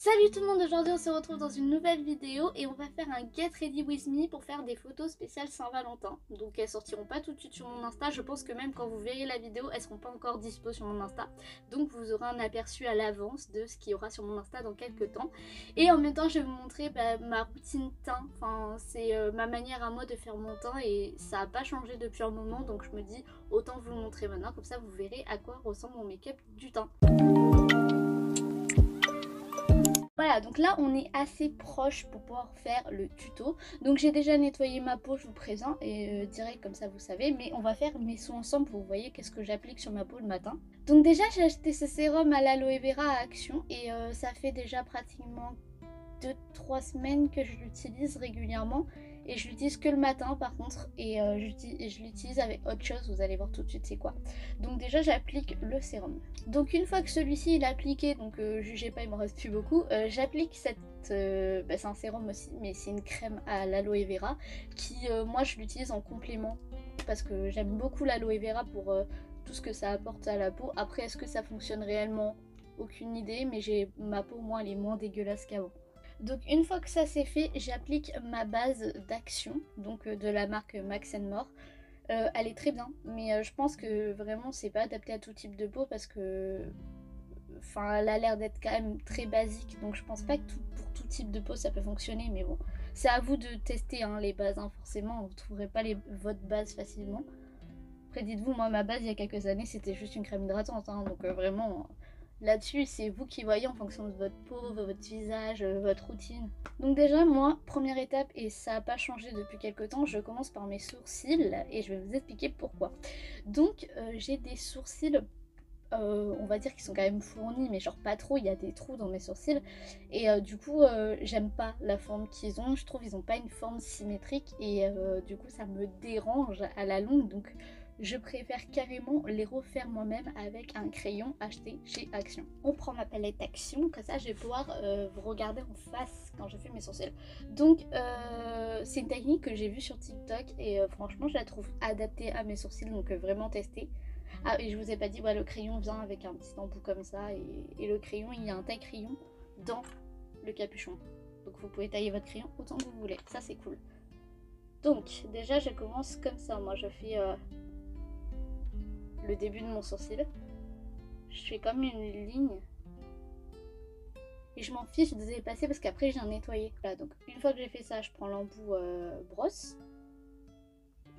Salut tout le monde, aujourd'hui on se retrouve dans une nouvelle vidéo et on va faire un Get Ready With Me pour faire des photos spéciales Saint-Valentin. Donc elles sortiront pas tout de suite sur mon Insta, je pense que même quand vous verrez la vidéo, elles seront pas encore dispo sur mon Insta. Donc vous aurez un aperçu à l'avance de ce qu'il y aura sur mon Insta dans quelques temps. Et en même temps je vais vous montrer ma routine teint, enfin c'est ma manière à moi de faire mon teint et ça a pas changé depuis un moment, donc je me dis autant vous le montrer maintenant, comme ça vous verrez à quoi ressemble mon make-up du teint. Voilà, donc là on est assez proche pour pouvoir faire le tuto. Donc j'ai déjà nettoyé ma peau, je vous présente, et direct comme ça vous savez. Mais on va faire mes soins ensemble pour vous voyez qu'est-ce que j'applique sur ma peau le matin. Donc déjà j'ai acheté ce sérum à l'aloe vera à Action. Et ça fait déjà pratiquement 2-3 semaines que je l'utilise régulièrement. Et je l'utilise que le matin par contre. Et je l'utilise avec autre chose, vous allez voir tout de suite c'est quoi. Donc déjà j'applique le sérum. Donc une fois que celui-ci il est appliqué, donc jugez pas il m'en reste plus beaucoup, j'applique cette... c'est un sérum aussi, mais c'est une crème à l'aloe vera qui moi je l'utilise en complément parce que j'aime beaucoup l'aloe vera pour tout ce que ça apporte à la peau. Après est-ce que ça fonctionne réellement? Aucune idée, mais ma peau moi elle est moins dégueulasse qu'avant. Donc une fois que ça c'est fait, j'applique ma base d'Action, donc de la marque Max & More. Elle est très bien, mais je pense que vraiment c'est pas adapté à tout type de peau parce que elle a l'air d'être quand même très basique, donc je pense pas que pour tout type de peau ça peut fonctionner, mais bon, c'est à vous de tester hein, les bases, hein, forcément vous trouverez pas votre base facilement. Après dites-vous, moi ma base il y a quelques années c'était juste une crème hydratante, hein, donc vraiment... Là-dessus, c'est vous qui voyez en fonction de votre peau, votre visage, votre routine. Donc déjà, moi, première étape, et ça n'a pas changé depuis quelques temps, je commence par mes sourcils et je vais vous expliquer pourquoi. Donc, j'ai des sourcils, on va dire qu'ils sont quand même fournis, mais genre pas trop, il y a des trous dans mes sourcils. Et du coup, j'aime pas la forme qu'ils ont, je trouve qu'ils n'ont pas une forme symétrique et du coup, ça me dérange à la longue. Donc, je préfère carrément les refaire moi-même avec un crayon acheté chez Action. On prend ma palette Action, comme ça je vais pouvoir vous regarder en face quand je fais mes sourcils. Donc c'est une technique que j'ai vue sur TikTok et franchement je la trouve adaptée à mes sourcils, donc vraiment testée. Ah et je vous ai pas dit, ouais, le crayon vient avec un petit embout comme ça et le crayon, il y a un taille-crayon dans le capuchon. Donc vous pouvez tailler votre crayon autant que vous voulez, ça c'est cool. Donc déjà je commence comme ça, moi je fais... le début de mon sourcil, je fais comme une ligne et je m'en fiche de dépasser parce qu'après j'ai un nettoyé. Voilà, donc une fois que j'ai fait ça, je prends l'embout brosse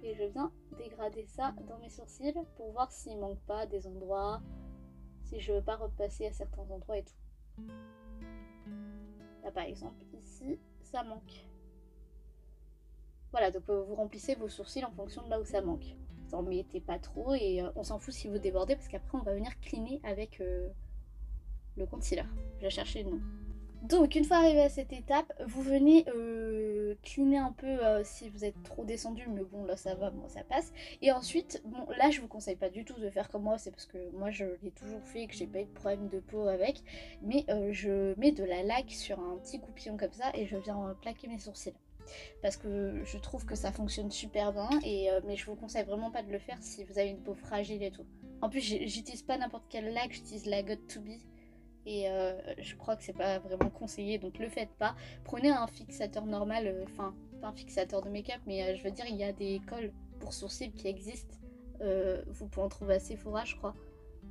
et je viens dégrader ça dans mes sourcils pour voir s'il manque pas des endroits, si je veux pas repasser à certains endroits et tout. Là par exemple ici ça manque. Voilà, donc vous remplissez vos sourcils en fonction de là où ça manque. Vous en mettez pas trop et on s'en fout si vous débordez parce qu'après on va venir cleaner avec le concealer. Je vais chercher le nom. Donc une fois arrivé à cette étape, vous venez cleaner un peu si vous êtes trop descendu, mais bon là ça va, moi ça passe. Et ensuite, bon là je vous conseille pas du tout de faire comme moi, c'est parce que moi je l'ai toujours fait et que j'ai pas eu de problème de peau avec. Mais je mets de la laque sur un petit goupillon comme ça et je viens plaquer mes sourcils. Parce que je trouve que ça fonctionne super bien et mais je vous conseille vraiment pas de le faire si vous avez une peau fragile et tout. En plus j'utilise pas n'importe quelle laque, j'utilise la Got2b et je crois que c'est pas vraiment conseillé, donc le faites pas. Prenez un fixateur normal, enfin pas un fixateur de make-up, mais je veux dire il y a des colles pour sourcils qui existent, vous pouvez en trouver à Sephora je crois.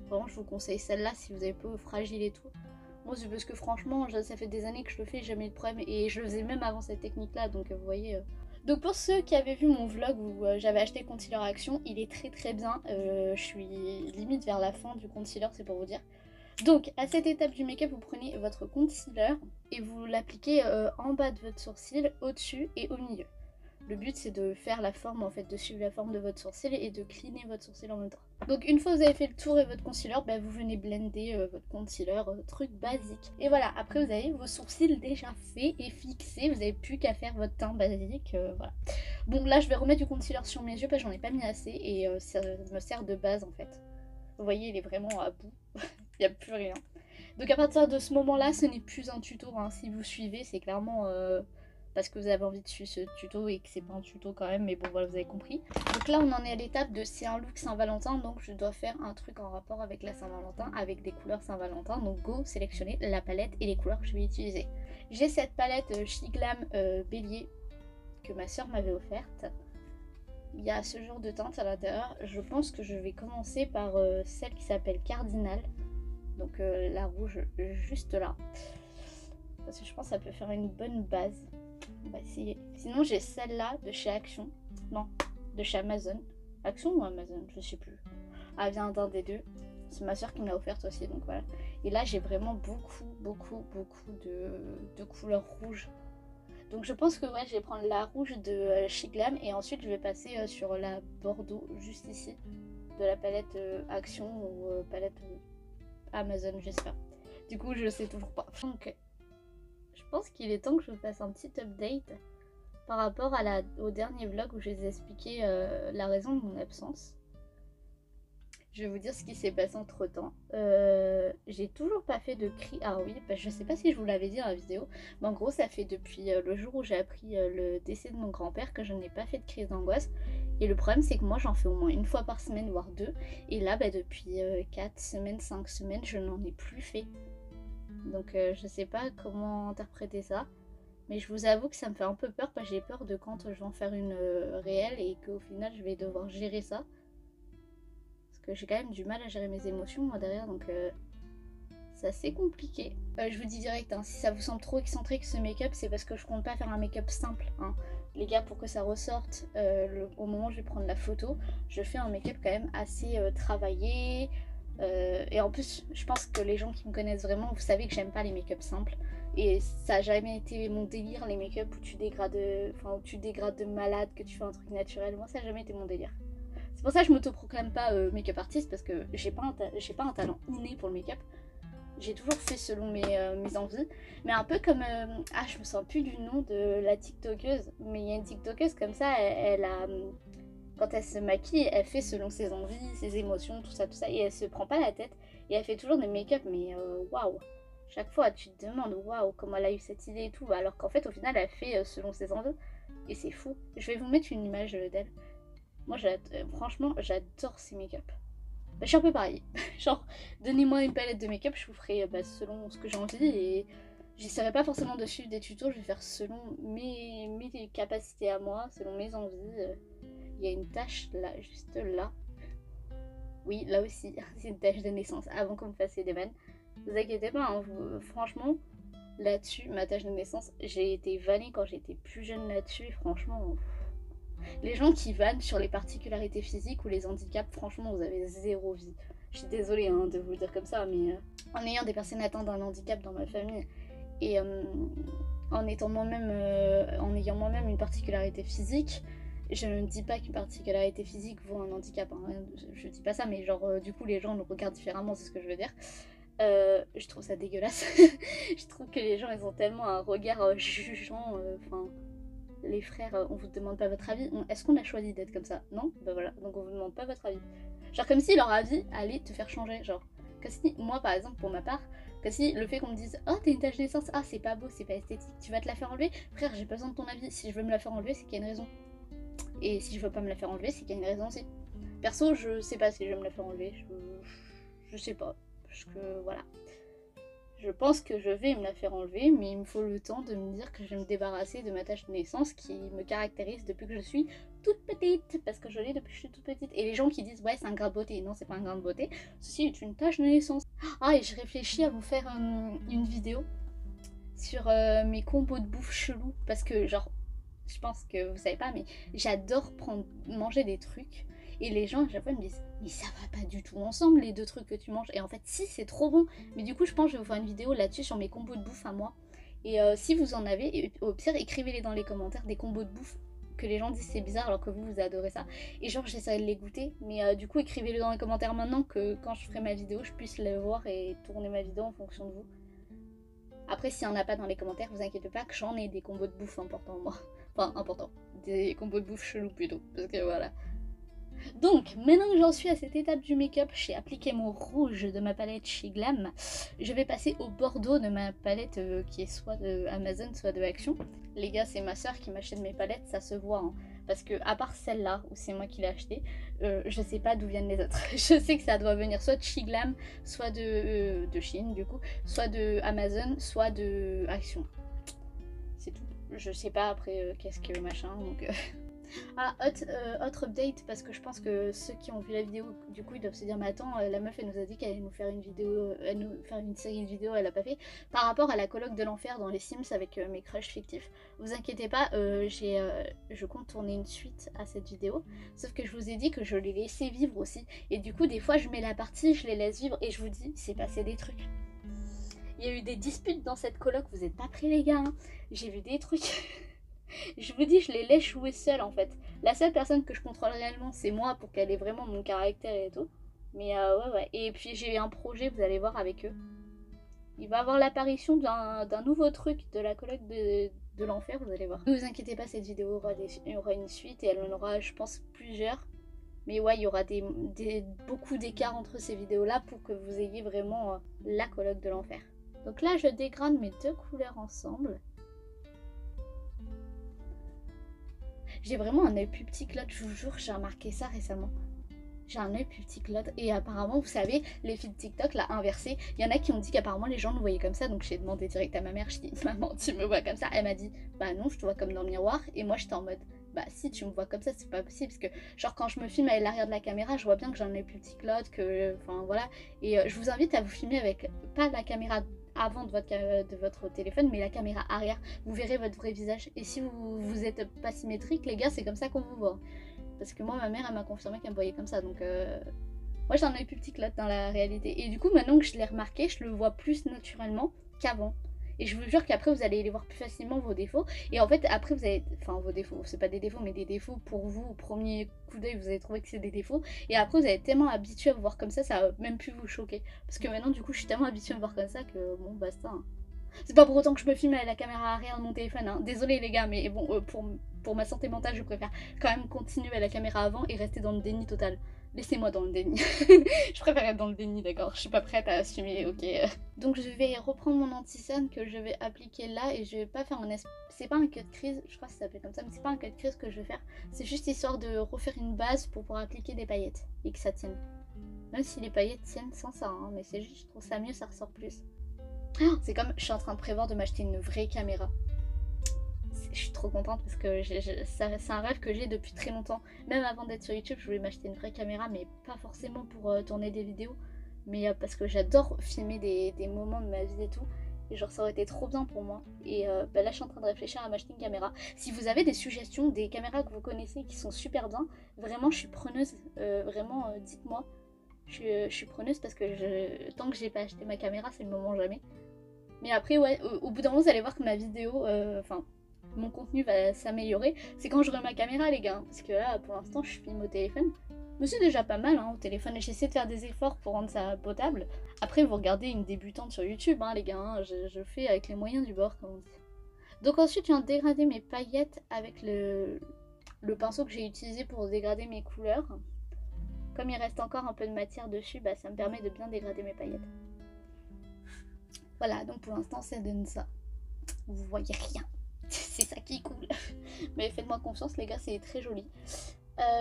Vraiment je vous conseille celle-là si vous avez peau fragile et tout. Moi c'est parce que franchement ça fait des années que je le fais, j'ai jamais eu de problème et je le faisais même avant cette technique là, donc vous voyez. Donc pour ceux qui avaient vu mon vlog où j'avais acheté le concealer Action, il est très très bien, je suis limite vers la fin du concealer, c'est pour vous dire. Donc à cette étape du make-up, vous prenez votre concealer et vous l'appliquez en bas de votre sourcil, au-dessus et au milieu. Le but c'est de faire la forme en fait, de suivre la forme de votre sourcil et de cleaner votre sourcil en même temps. Donc une fois que vous avez fait le tour et votre concealer, vous venez blender votre concealer, truc basique. Et voilà, après vous avez vos sourcils déjà faits et fixés, vous n'avez plus qu'à faire votre teint basique, voilà. Bon là je vais remettre du concealer sur mes yeux parce que j'en ai pas mis assez et ça me sert de base en fait. Vous voyez il est vraiment à bout, il n'y a plus rien. Donc à partir de ce moment là ce n'est plus un tuto, hein. Si vous suivez c'est clairement... parce que vous avez envie de suivre ce tuto et que c'est pas un tuto quand même, mais bon voilà, vous avez compris. Donc là on en est à l'étape de c'est un look Saint-Valentin, donc je dois faire un truc en rapport avec la Saint-Valentin, avec des couleurs Saint-Valentin. Donc go sélectionner la palette et les couleurs que je vais utiliser. J'ai cette palette Chiglam Bélier que ma soeur m'avait offerte. Il y a ce genre de teinte à l'intérieur. Je pense que je vais commencer par celle qui s'appelle Cardinal. Donc la rouge juste là. Parce que je pense que ça peut faire une bonne base. On va essayer. Sinon j'ai celle-là de chez Action. Non, de chez Amazon. Action ou Amazon, je sais plus. Elle vient d'un des deux. C'est ma soeur qui me l'a offerte aussi, donc voilà. Et là j'ai vraiment beaucoup de couleurs rouges. Donc je pense que ouais, je vais prendre la rouge de Chiglam et ensuite je vais passer sur la Bordeaux juste ici. De la palette Action ou palette Amazon, j'espère. Du coup je sais toujours pas. Donc je pense qu'il est temps que je vous fasse un petit update par rapport à au dernier vlog où je vous ai expliqué la raison de mon absence. Je vais vous dire ce qui s'est passé entre temps. J'ai toujours pas fait de cri. Ah oui, bah, je sais pas si je vous l'avais dit dans la vidéo, mais en gros ça fait depuis le jour où j'ai appris le décès de mon grand-père que je n'ai pas fait de crise d'angoisse. Et le problème c'est que moi j'en fais au moins une fois par semaine, voire deux. Et là bah, depuis 4 semaines, 5 semaines, je n'en ai plus fait. Donc je sais pas comment interpréter ça. Mais je vous avoue que ça me fait un peu peur parce que j'ai peur de quand je vais en faire une réelle et qu'au final je vais devoir gérer ça. Parce que j'ai quand même du mal à gérer mes émotions moi derrière, donc c'est assez compliqué. Je vous dis direct, hein, si ça vous semble trop excentrique ce make-up, c'est parce que je compte pas faire un make-up simple. Hein. Les gars, pour que ça ressorte au moment où je vais prendre la photo, je fais un make-up quand même assez travaillé. Et en plus, je pense que les gens qui me connaissent vraiment, vous savez que j'aime pas les make-up simples. Et ça a jamais été mon délire, les make-up où tu dégrades de malade, que tu fais un truc naturel. Moi, ça a jamais été mon délire. C'est pour ça que je m'autoproclame pas make-up artiste, parce que j'ai pas un talent inné pour le make-up. J'ai toujours fait selon mes envies. Mais un peu comme... ah, je me sens plus du nom de la TikTokeuse. Mais il y a une TikTokeuse comme ça, elle a... quand elle se maquille, elle fait selon ses envies, ses émotions, tout ça. Et elle se prend pas la tête. Et elle fait toujours des make-up, mais waouh. Chaque fois, tu te demandes, waouh, comment elle a eu cette idée et tout. Alors qu'en fait, au final, elle fait selon ses envies. Et c'est fou. Je vais vous mettre une image d'elle. Moi, franchement, j'adore ces make-up. Bah, je suis un peu pareil. Genre, donnez-moi une palette de make-up, je vous ferai selon ce que j'ai envie. Et j'essaierai pas forcément de suivre des tutos, je vais faire selon mes capacités à moi, selon mes envies. Il y a une tache là, juste là. Oui, là aussi, c'est une tache de naissance. Avant qu'on me fasse des vannes. Vous inquiétez pas, hein, franchement, là-dessus, ma tache de naissance, j'ai été vannée quand j'étais plus jeune là-dessus. Et franchement, les gens qui vannent sur les particularités physiques ou les handicaps, franchement, vous avez zéro vie. Je suis désolée hein, de vous le dire comme ça, mais en ayant des personnes atteintes d'un handicap dans ma famille et en ayant moi-même une particularité physique, je ne dis pas qu'une particularité physique vaut un handicap, hein, je dis pas ça, mais genre du coup les gens le regardent différemment, c'est ce que je veux dire. Je trouve ça dégueulasse. Je trouve que les gens ils ont tellement un regard jugeant, les frères, on vous demande pas votre avis. Est-ce qu'on a choisi d'être comme ça? Non? Bah voilà, donc on vous demande pas votre avis. Genre comme si leur avis allait te faire changer, genre. Comme si, moi par exemple, pour ma part, comme si le fait qu'on me dise « Oh, t'as une tache de naissance, ah c'est pas beau, c'est pas esthétique, tu vas te la faire enlever ?» Frère, j'ai pas besoin de ton avis, si je veux me la faire enlever, c'est qu'il y a une raison. Et si je veux pas me la faire enlever, c'est qu'il y a une raison aussi. Perso, je sais pas si je vais me la faire enlever, je sais pas, parce que voilà. Je pense que je vais me la faire enlever, mais il me faut le temps de me dire que je vais me débarrasser de ma tache de naissance qui me caractérise depuis que je suis toute petite, parce que je l'ai depuis que je suis toute petite. Et les gens qui disent ouais c'est un grain de beauté, non c'est pas un grain de beauté, ceci est une tache de naissance. Ah et je réfléchis à vous faire une vidéo sur mes combos de bouffe chelou, parce que genre, je pense que vous savez pas, mais j'adore manger des trucs. Et les gens à chaque fois me disent mais ça va pas du tout ensemble les deux trucs que tu manges. Et en fait si, c'est trop bon. Mais du coup je pense que je vais vous faire une vidéo là-dessus sur mes combos de bouffe à moi. Et si vous en avez, au pire écrivez-les dans les commentaires, des combos de bouffe que les gens disent c'est bizarre alors que vous adorez ça. Et genre j'essaierai de les goûter. Mais du coup écrivez-le dans les commentaires maintenant, que quand je ferai ma vidéo je puisse le voir et tourner ma vidéo en fonction de vous. Après s'il n'y en a pas dans les commentaires, vous inquiétez pas que j'en ai des combos de bouffe importants moi. Enfin importants. Des combos de bouffe chelous plutôt. Parce que voilà. Donc, maintenant que j'en suis à cette étape du make-up, j'ai appliqué mon rouge de ma palette chez Glam. Je vais passer au bordeaux de ma palette qui est soit de Amazon, soit de Action. Les gars, c'est ma soeur qui m'achète mes palettes, ça se voit. Hein, parce que, à part celle-là, où c'est moi qui l'ai achetée, je sais pas d'où viennent les autres. Je sais que ça doit venir soit de chez Glam, soit de Chine, du coup, soit de Amazon, soit de Action. C'est tout. Je sais pas après qu'est-ce que machin, donc... Ah, autre update, parce que je pense que ceux qui ont vu la vidéo, du coup, ils doivent se dire, mais attends, la meuf, elle nous a dit qu'elle allait nous faire une vidéo, elle nous faire une série de vidéos, elle l'a pas fait. Par rapport à la coloc de l'enfer dans les Sims avec mes crushs fictifs, vous inquiétez pas, je compte tourner une suite à cette vidéo, sauf que je vous ai dit que je les laissais vivre aussi, et du coup, des fois, je mets la partie, je les laisse vivre, et je vous dis, c'est passé des trucs. Il y a eu des disputes dans cette coloc, vous êtes pas prêts les gars, hein. J'ai vu des trucs... Je vous dis, je les laisse jouer seule en fait. La seule personne que je contrôle réellement, c'est moi pour qu'elle ait vraiment mon caractère et tout. Mais ouais. Et puis j'ai un projet, vous allez voir avec eux. Il va y avoir l'apparition d'un nouveau truc de la coloc de l'enfer, vous allez voir. Ne vous inquiétez pas, cette vidéo aura une suite et elle en aura, je pense, plusieurs. Mais ouais, il y aura beaucoup d'écart entre ces vidéos-là pour que vous ayez vraiment la coloc de l'enfer. Donc là, je dégrade mes deux couleurs ensemble. J'ai vraiment un œil plus petit que l'autre, je vous jure, j'ai remarqué ça récemment. J'ai un œil plus petit que l'autre. Et apparemment, vous savez, les filles de TikTok, là, inversées, il y en a qui ont dit qu'apparemment les gens me voyaient comme ça. Donc j'ai demandé direct à ma mère, je dis, maman, tu me vois comme ça? Elle m'a dit, bah non, je te vois comme dans le miroir. Et moi, j'étais en mode, bah si, tu me vois comme ça, c'est pas possible. Parce que, genre, quand je me filme à l'arrière de la caméra, je vois bien que j'ai un œil plus petit que l'autre, que, enfin voilà. Et je vous invite à vous filmer avec, pas la caméra avant de votre téléphone, mais la caméra arrière, vous verrez votre vrai visage. Et si vous êtes pas symétrique, les gars, c'est comme ça qu'on vous voit. Parce que moi, ma mère, elle m'a confirmé qu'elle me voyait comme ça, donc moi j'ai un œil plus petit que l'autre dans la réalité. Et du coup, maintenant que je l'ai remarqué, je le vois plus naturellement qu'avant. Et je vous jure qu'après, vous allez les voir plus facilement, vos défauts. Et en fait, après, vous allez... Enfin, vos défauts, c'est pas des défauts, mais des défauts pour vous, au premier coup d'œil, vous allez trouver que c'est des défauts. Et après, vous allez être tellement habitué à vous voir comme ça va même plus vous choquer. Parce que maintenant, du coup, je suis tellement habituée à me voir comme ça que, bon, basta. Hein. C'est pas pour autant que je me filme avec la caméra arrière de mon téléphone, hein. Désolée les gars, mais bon, pour ma santé mentale, je préfère quand même continuer avec la caméra avant et rester dans le déni total. Laissez-moi dans le déni. Je préfère être dans le déni, d'accord? Je suis pas prête à assumer, ok. Donc je vais reprendre mon anti-cerne que je vais appliquer là et je vais pas faire c'est pas un cut crease, je crois que ça s'appelle comme ça, mais c'est pas un cut crease que je vais faire. C'est juste histoire de refaire une base pour pouvoir appliquer des paillettes et que ça tienne. Même si les paillettes tiennent sans ça, hein, mais c'est juste, je trouve ça mieux, ça ressort plus. C'est comme, je suis en train de prévoir de m'acheter une vraie caméra. Je suis trop contente parce que c'est un rêve que j'ai depuis très longtemps. Même avant d'être sur YouTube, je voulais m'acheter une vraie caméra, mais pas forcément pour tourner des vidéos, mais parce que j'adore filmer des moments de ma vie et tout. Et genre ça aurait été trop bien pour moi. Et bah là je suis en train de réfléchir à m'acheter une caméra. Si vous avez des suggestions, des caméras que vous connaissez qui sont super bien, vraiment je suis preneuse. Vraiment dites-moi. Je suis preneuse parce que tant que j'ai pas acheté ma caméra, c'est le moment jamais. Mais après, ouais, au bout d'un moment, vous allez voir que ma vidéo, enfin, mon contenu va s'améliorer. C'est quand j'aurai ma caméra, les gars. Parce que là, pour l'instant, je filme au téléphone. Mais c'est déjà pas mal, hein, au téléphone. J'essaie de faire des efforts pour rendre ça potable. Après, vous regardez une débutante sur YouTube, hein, les gars. Hein, je fais avec les moyens du bord, comme on dit. Donc ensuite, je viens de dégrader mes paillettes avec le pinceau que j'ai utilisé pour dégrader mes couleurs. Comme il reste encore un peu de matière dessus, bah, ça me permet de bien dégrader mes paillettes. Voilà, donc pour l'instant, ça donne ça. Vous voyez rien. C'est ça qui est cool. Mais faites-moi confiance, les gars, c'est très joli.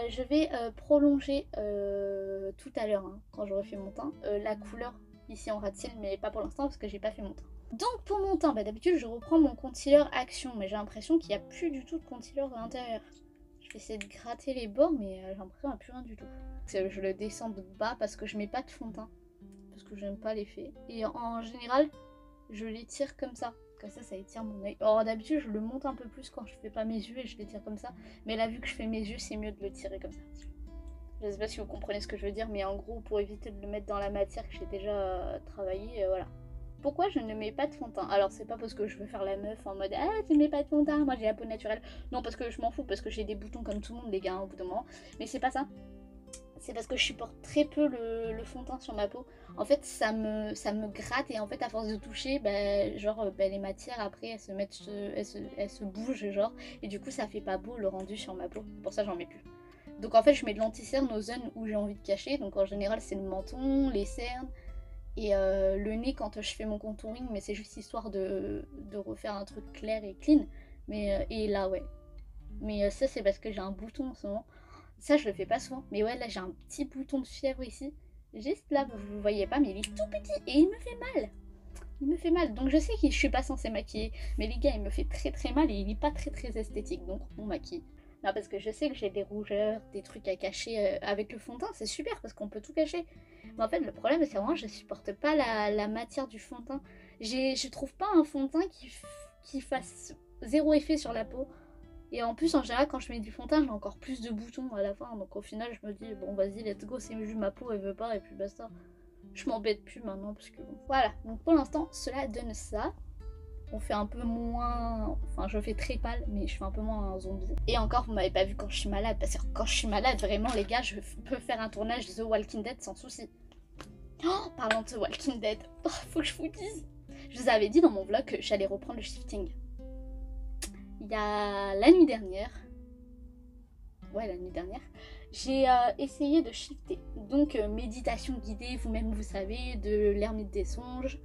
Je vais prolonger tout à l'heure, hein, quand j'aurai fait mon teint, la couleur ici en rat-cils, mais pas pour l'instant parce que j'ai pas fait mon teint. Donc pour mon teint, bah, d'habitude, je reprends mon concealer Action, mais j'ai l'impression qu'il n'y a plus du tout de concealer à l'intérieur. Je vais essayer de gratter les bords, mais j'ai l'impression qu'il n'y a plus rien du tout. Je le descends de bas parce que je mets pas de fond de teint. Parce que j'aime pas l'effet. Et en général, je l'étire comme ça. Comme ça étire mon œil. Alors d'habitude, je le monte un peu plus quand je fais pas mes yeux et je l'étire comme ça. Mais là, vu que je fais mes yeux, c'est mieux de le tirer comme ça. Je sais pas si vous comprenez ce que je veux dire, mais en gros, pour éviter de le mettre dans la matière que j'ai déjà travaillé, voilà. Pourquoi je ne mets pas de fond de teint? Alors c'est pas parce que je veux faire la meuf en mode ah tu mets pas de fond de teint, moi j'ai la peau naturelle. Non, parce que je m'en fous, parce que j'ai des boutons comme tout le monde les gars, au bout d'un moment. Mais c'est pas ça. C'est parce que je supporte très peu le fond de teint sur ma peau. En fait ça me gratte et en fait à force de toucher, bah, genre bah, les matières après elles se mettent, elles se bougent genre. Et du coup ça fait pas beau le rendu sur ma peau. Pour ça j'en mets plus. Donc en fait je mets de l'anti-cerne aux zones où j'ai envie de cacher. Donc en général c'est le menton, les cernes et le nez quand je fais mon contouring. Mais c'est juste histoire de refaire un truc clair et clean. Mais et là ouais. Mais ça c'est parce que j'ai un bouton en ce moment. Ça je le fais pas souvent. Mais ouais là j'ai un petit bouton de fièvre ici. Juste là, vous le voyez pas mais il est tout petit et il me fait mal. Il me fait mal, donc je sais que je suis pas censée maquiller, mais les gars, il me fait très très mal et il est pas très très esthétique, donc on maquille. Non, parce que je sais que j'ai des rougeurs, des trucs à cacher avec le fond de teint, c'est super parce qu'on peut tout cacher. Mais en fait, le problème, c'est vraiment je supporte pas la matière du fond de teint. Je trouve pas un fond de teint qui fasse zéro effet sur la peau. Et en plus, en général, quand je mets du fond de teint, j'ai encore plus de boutons à la fin, donc au final, je me dis, bon, vas-y, let's go, c'est juste ma peau, elle veut pas, et puis basta. Je m'embête plus maintenant parce que bon. Voilà, donc pour l'instant cela donne ça. On fait un peu moins, enfin je fais très pâle mais je fais un peu moins un zombie. Et encore vous m'avez pas vu quand je suis malade parce que quand je suis malade vraiment les gars je peux faire un tournage The Walking Dead sans souci. Oh, parlant de The Walking Dead, oh, faut que je vous dise. Je vous avais dit dans mon vlog que j'allais reprendre le shifting. Il y a la nuit dernière, j'ai essayé de shifter. Donc méditation guidée, vous-même vous savez, de l'ermite des songes.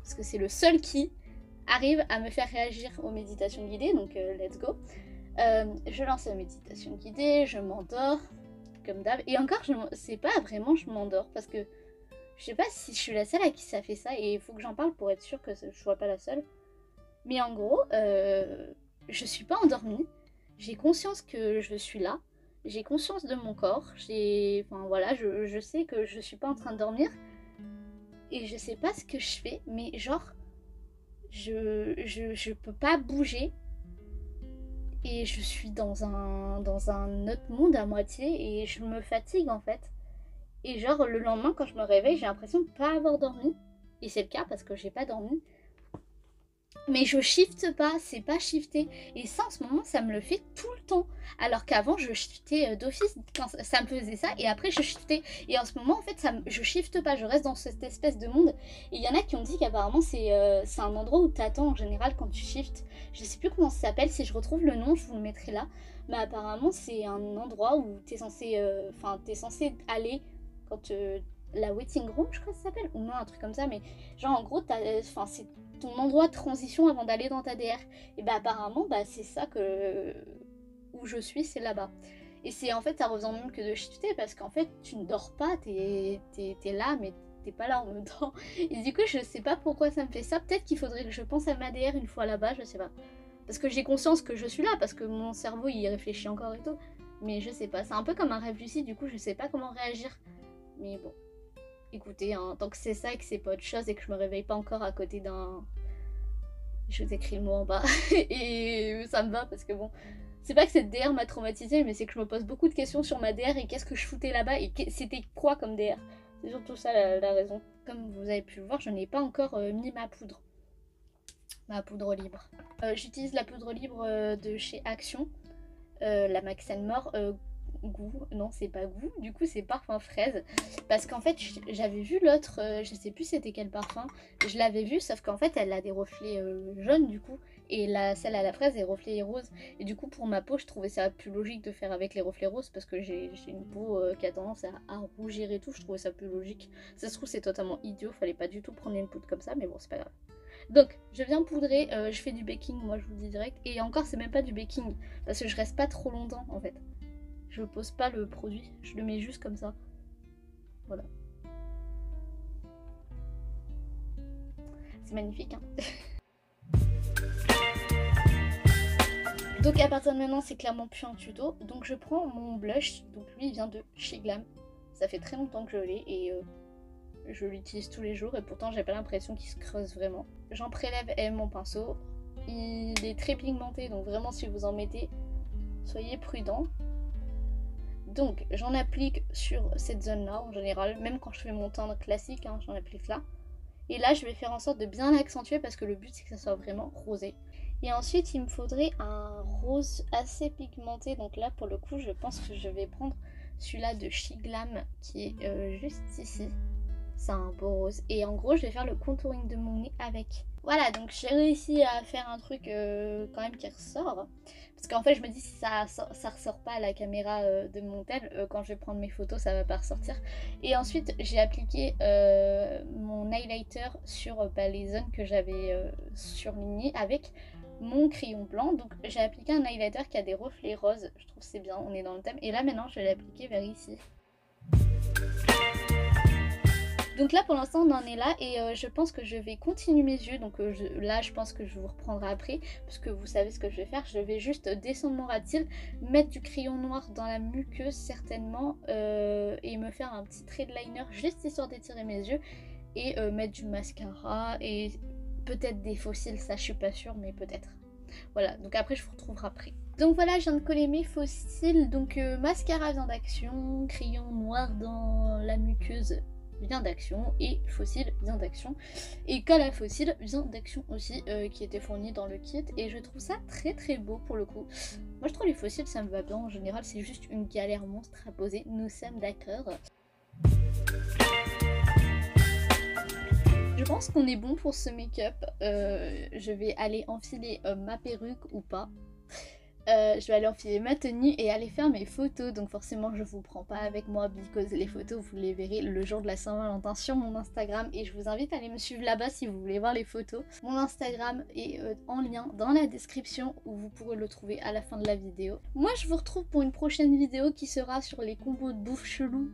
Parce que c'est le seul qui arrive à me faire réagir aux méditations guidées. Donc let's go. Je lance la méditation guidée, je m'endors, comme d'hab. Et encore, c'est pas vraiment je m'endors. Parce que je sais pas si je suis la seule à qui ça fait ça. Et il faut que j'en parle pour être sûre que je sois pas la seule. Mais en gros, je suis pas endormie. J'ai conscience que je suis là. J'ai conscience de mon corps. Enfin voilà, je sais que je suis pas en train de dormir. Et je sais pas ce que je fais, mais genre, je peux pas bouger. Et je suis dans un autre monde à moitié. Et je me fatigue en fait. Et genre, le lendemain, quand je me réveille, j'ai l'impression de pas avoir dormi. Et c'est le cas parce que j'ai pas dormi. Mais je shifte pas, c'est pas shifté. Et ça en ce moment ça me le fait tout le temps. Alors qu'avant je shiftais d'office quand ça me faisait ça et après je shiftais. Et en ce moment en fait je shifte pas, je reste dans cette espèce de monde. Et il y en a qui ont dit qu'apparemment c'est un endroit où t'attends en général quand tu shiftes. Je sais plus comment ça s'appelle, si je retrouve le nom je vous le mettrai là. Mais apparemment c'est un endroit où t'es censé, t'es censé aller quand la waiting room je crois que ça s'appelle. Ou non un truc comme ça mais genre en gros c'est ton endroit de transition avant d'aller dans ta DR. Et bah apparemment c'est ça que où je suis, c'est là-bas. Et c'est en fait ça revient même que de shifter parce qu'en fait tu ne dors pas, t'es là mais t'es pas là en même temps. Et du coup je sais pas pourquoi ça me fait ça. Peut-être qu'il faudrait que je pense à ma DR une fois là-bas, je sais pas. Parce que j'ai conscience que je suis là, parce que mon cerveau il réfléchit encore et tout. Mais je sais pas, c'est un peu comme un rêve lucide, du coup je sais pas comment réagir. Mais bon. Écoutez, hein, tant que c'est ça et que c'est pas autre chose et que je me réveille pas encore à côté d'un... Je vous écris le mot en bas et ça me va parce que bon, c'est pas que cette DR m'a traumatisée mais c'est que je me pose beaucoup de questions sur ma DR et qu'est-ce que je foutais là-bas et c'était quoi comme DR. C'est surtout ça la raison. Comme vous avez pu le voir, je n'ai pas encore mis ma poudre libre. J'utilise la poudre libre de chez Action, la Max Mort. Goût, non c'est pas goût, du coup c'est parfum fraise parce qu'en fait j'avais vu l'autre, je sais plus c'était quel parfum, je l'avais vu sauf qu'en fait elle a des reflets jaunes du coup et celle à la fraise est reflets roses et du coup pour ma peau je trouvais ça plus logique de faire avec les reflets roses parce que j'ai une peau qui a tendance à rougir et tout, je trouvais ça plus logique. Ça se trouve c'est totalement idiot, fallait pas du tout prendre une poudre comme ça mais bon c'est pas grave. Donc je viens poudrer, je fais du baking moi je vous le dis direct et encore c'est même pas du baking parce que je reste pas trop longtemps en fait. Je pose pas le produit, je le mets juste comme ça. Voilà. C'est magnifique, hein. Donc à partir de maintenant, c'est clairement plus un tuto. Donc je prends mon blush, donc lui il vient de chez Glam. Ça fait très longtemps que je l'ai et je l'utilise tous les jours et pourtant j'ai pas l'impression qu'il se creuse vraiment. J'en prélève avec mon pinceau. Il est très pigmenté, donc vraiment si vous en mettez, soyez prudents. Donc j'en applique sur cette zone là en général, même quand je fais mon teint classique, hein, j'en applique là. Et là je vais faire en sorte de bien l'accentuer parce que le but c'est que ça soit vraiment rosé. Et ensuite il me faudrait un rose assez pigmenté, donc là pour le coup je pense que je vais prendre celui-là de chez Glam qui est juste ici. C'est un beau rose. Et en gros je vais faire le contouring de mon nez avec. Voilà, donc j'ai réussi à faire un truc quand même qui ressort. Parce qu'en fait, je me dis, si ça ressort pas à la caméra de mon tel, quand je vais prendre mes photos, ça va pas ressortir. Et ensuite, j'ai appliqué mon highlighter sur les zones que j'avais surlignées avec mon crayon blanc. Donc, j'ai appliqué un highlighter qui a des reflets roses. Je trouve que c'est bien, on est dans le thème. Et là, maintenant, je vais l'appliquer vers ici. Donc là pour l'instant on en est là et je pense que je vais continuer mes yeux. Donc là je pense que je vous reprendrai après, parce que vous savez ce que je vais faire. Je vais juste descendre mon ras de cils, mettre du crayon noir dans la muqueuse certainement et me faire un petit trait de liner juste histoire d'étirer mes yeux et mettre du mascara et peut-être des faux cils, ça je suis pas sûre mais peut-être. Voilà, donc après je vous retrouverai après. Donc voilà, je viens de coller mes faux cils, donc mascara vient d'action, crayon noir dans la muqueuse vient d'action et fossile vient d'action et colle à fossile vient d'action aussi qui était fourni dans le kit et je trouve ça très très beau pour le coup. Moi je trouve les fossiles ça me va bien en général, c'est juste une galère monstre à poser, nous sommes d'accord. Je pense qu'on est bon pour ce make-up, je vais aller enfiler ma perruque ou pas. Je vais aller enfiler ma tenue et aller faire mes photos. Donc forcément je vous prends pas avec moi because les photos vous les verrez le jour de la Saint-Valentin sur mon Instagram. Et je vous invite à aller me suivre là-bas si vous voulez voir les photos. Mon Instagram est en lien dans la description où vous pourrez le trouver à la fin de la vidéo. Moi je vous retrouve pour une prochaine vidéo qui sera sur les combos de bouffe chelou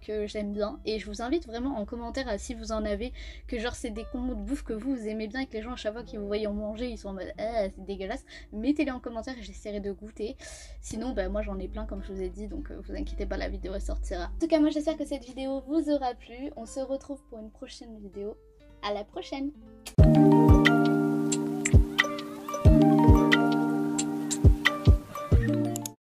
que j'aime bien. Et je vous invite vraiment en commentaire à si vous en avez, que genre c'est des combos de bouffe que vous aimez bien et que les gens à chaque fois qu'ils vous voient en manger ils sont en mode c'est dégueulasse. Mettez-les en commentaire et j'essaierai de goûter. Sinon moi j'en ai plein comme je vous ai dit, donc vous inquiétez pas, la vidéo sortira. En tout cas moi j'espère que cette vidéo vous aura plu. On se retrouve pour une prochaine vidéo. À la prochaine.